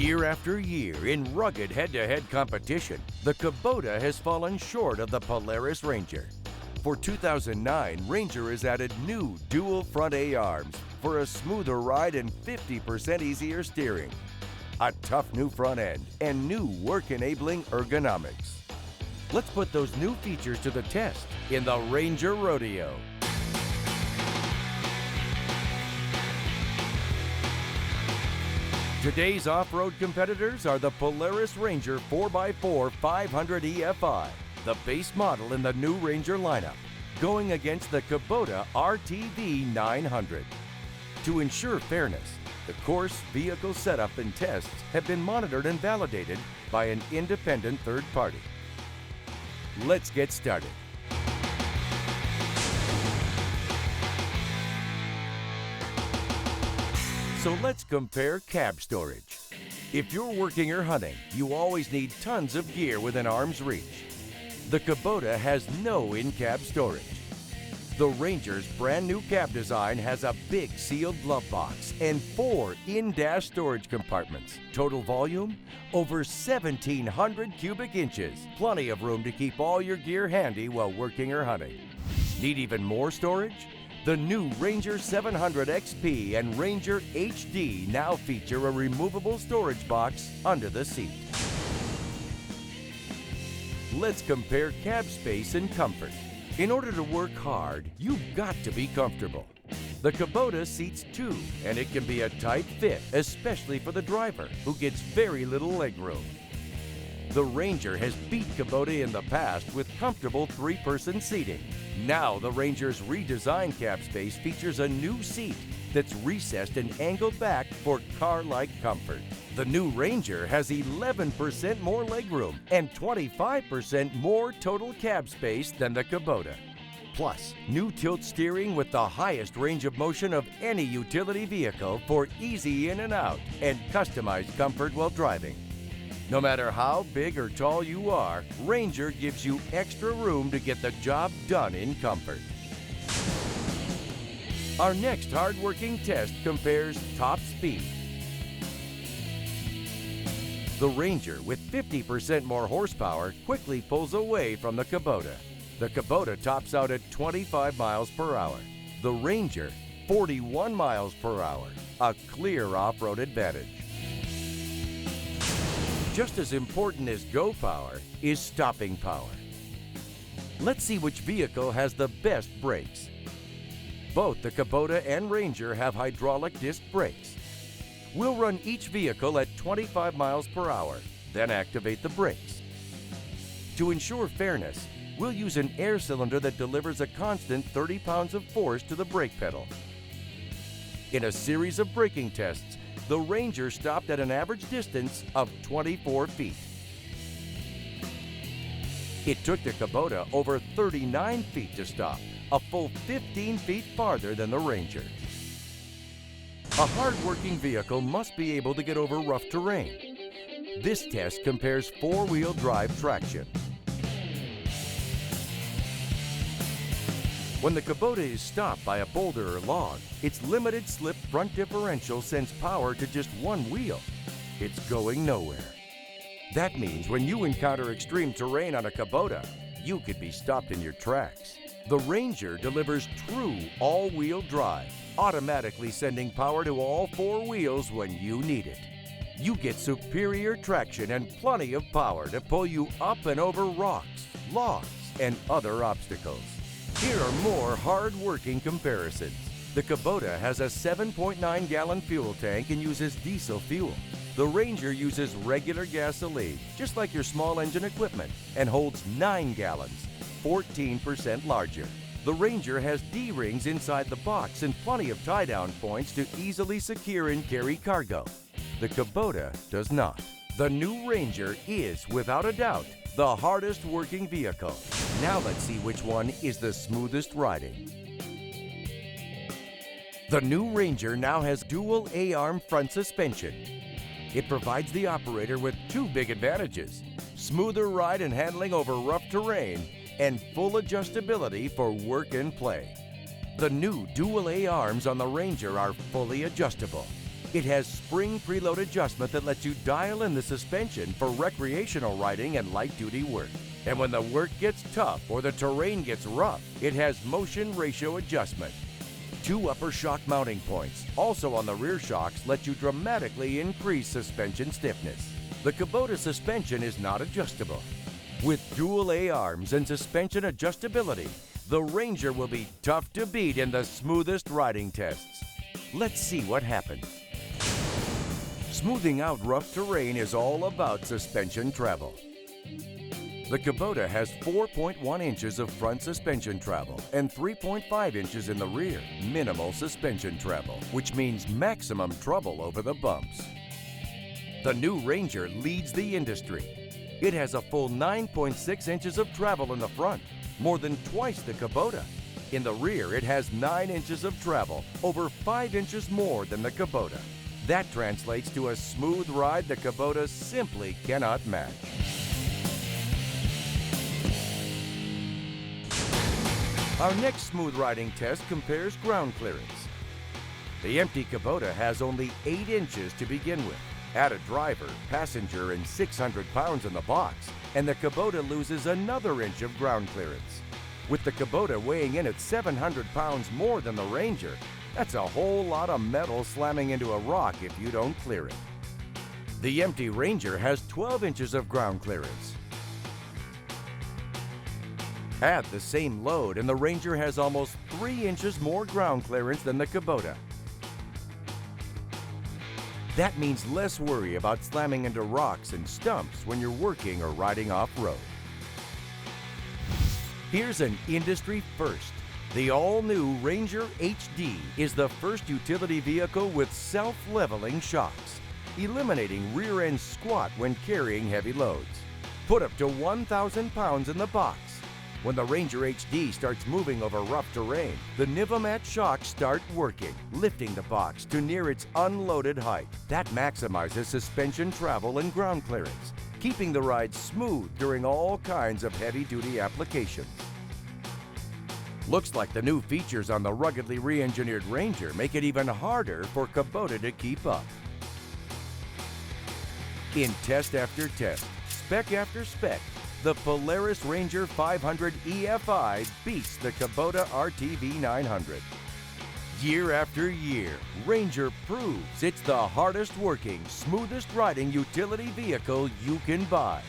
Year after year in rugged head-to-head competition, the Kubota has fallen short of the Polaris Ranger. For 2009, Ranger has added new dual front A-arms for a smoother ride and 50% easier steering, a tough new front end, and new work-enabling ergonomics. Let's put those new features to the test in the Ranger Rodeo. Today's off-road competitors are the Polaris Ranger 4x4 500 EFI, the base model in the new Ranger lineup, going against the Kubota RTV900. To ensure fairness, the course, vehicle setup, and tests have been monitored and validated by an independent third party. Let's get started. So let's compare cab storage. If you're working or hunting, you always need tons of gear within arm's reach. The Kubota has no in-cab storage. The Ranger's brand new cab design has a big sealed glove box and 4 in-dash storage compartments. Total volume, over 1,700 cubic inches. Plenty of room to keep all your gear handy while working or hunting. Need even more storage? The new Ranger 700 XP and Ranger HD now feature a removable storage box under the seat. Let's compare cab space and comfort. In order to work hard, you've got to be comfortable. The Kubota seats 2, and it can be a tight fit, especially for the driver, who gets very little leg room. The Ranger has beat Kubota in the past with comfortable 3-person seating. Now the Ranger's redesigned cab space features a new seat that's recessed and angled back for car-like comfort. The new Ranger has 11% more legroom and 25% more total cab space than the Kubota. Plus, new tilt steering with the highest range of motion of any utility vehicle for easy in and out and customized comfort while driving. No matter how big or tall you are, Ranger gives you extra room to get the job done in comfort. Our next hard-working test compares top speed. The Ranger, with 50% more horsepower, quickly pulls away from the Kubota. The Kubota tops out at 25 miles per hour. The Ranger, 41 miles per hour, a clear off-road advantage. Just as important as go power is stopping power. Let's see which vehicle has the best brakes. Both the Kubota and Ranger have hydraulic disc brakes. We'll run each vehicle at 25 miles per hour, then activate the brakes. To ensure fairness, we'll use an air cylinder that delivers a constant 30 pounds of force to the brake pedal. In a series of braking tests, the Ranger stopped at an average distance of 24 feet. It took the Kubota over 39 feet to stop, a full 15 feet farther than the Ranger. A hard-working vehicle must be able to get over rough terrain. This test compares 4-wheel drive traction. When the Kubota is stopped by a boulder or log, its limited slip front differential sends power to just one wheel. It's going nowhere. That means when you encounter extreme terrain on a Kubota, you could be stopped in your tracks. The Ranger delivers true all-wheel drive, automatically sending power to all 4 wheels when you need it. You get superior traction and plenty of power to pull you up and over rocks, logs, and other obstacles. Here are more hard-working comparisons. The Kubota has a 7.9-gallon fuel tank and uses diesel fuel. The Ranger uses regular gasoline, just like your small engine equipment, and holds 9 gallons, 14% larger. The Ranger has D-rings inside the box and plenty of tie-down points to easily secure and carry cargo. The Kubota does not. The new Ranger is, without a doubt, the hardest working vehicle. Now let's see which one is the smoothest riding. The new Ranger now has dual A-arm front suspension. It provides the operator with 2 big advantages: smoother ride and handling over rough terrain, and full adjustability for work and play. The new dual A-arms on the Ranger are fully adjustable. It has spring preload adjustment that lets you dial in the suspension for recreational riding and light-duty work. And when the work gets tough or the terrain gets rough, it has motion ratio adjustment. 2 upper shock mounting points, also on the rear shocks, let you dramatically increase suspension stiffness. The Kubota suspension is not adjustable. With dual A-arms and suspension adjustability, the Ranger will be tough to beat in the smoothest riding tests. Let's see what happens. Smoothing out rough terrain is all about suspension travel. The Kubota has 4.1 inches of front suspension travel and 3.5 inches in the rear, minimal suspension travel, which means maximum trouble over the bumps. The new Ranger leads the industry. It has a full 9.6 inches of travel in the front, more than twice the Kubota. In the rear, it has 9 inches of travel, over 5 inches more than the Kubota. That translates to a smooth ride the Kubota simply cannot match. Our next smooth riding test compares ground clearance. The empty Kubota has only 8 inches to begin with. Add a driver, passenger, and 600 pounds in the box, and the Kubota loses another inch of ground clearance. With the Kubota weighing in at 700 pounds more than the Ranger, that's a whole lot of metal slamming into a rock if you don't clear it. The empty Ranger has 12 inches of ground clearance. Add the same load and the Ranger has almost 3 inches more ground clearance than the Kubota. That means less worry about slamming into rocks and stumps when you're working or riding off-road. Here's an industry first. The all-new Ranger HD is the first utility vehicle with self-leveling shocks, eliminating rear-end squat when carrying heavy loads. Put up to 1,000 pounds in the box. When the Ranger HD starts moving over rough terrain, the Nivomat shocks start working, lifting the box to near its unloaded height. That maximizes suspension travel and ground clearance, keeping the ride smooth during all kinds of heavy-duty applications. Looks like the new features on the ruggedly re-engineered Ranger make it even harder for Kubota to keep up. In test after test, spec after spec, the Polaris Ranger 500 EFI beats the Kubota RTV900. Year after year, Ranger proves it's the hardest working, smoothest riding utility vehicle you can buy.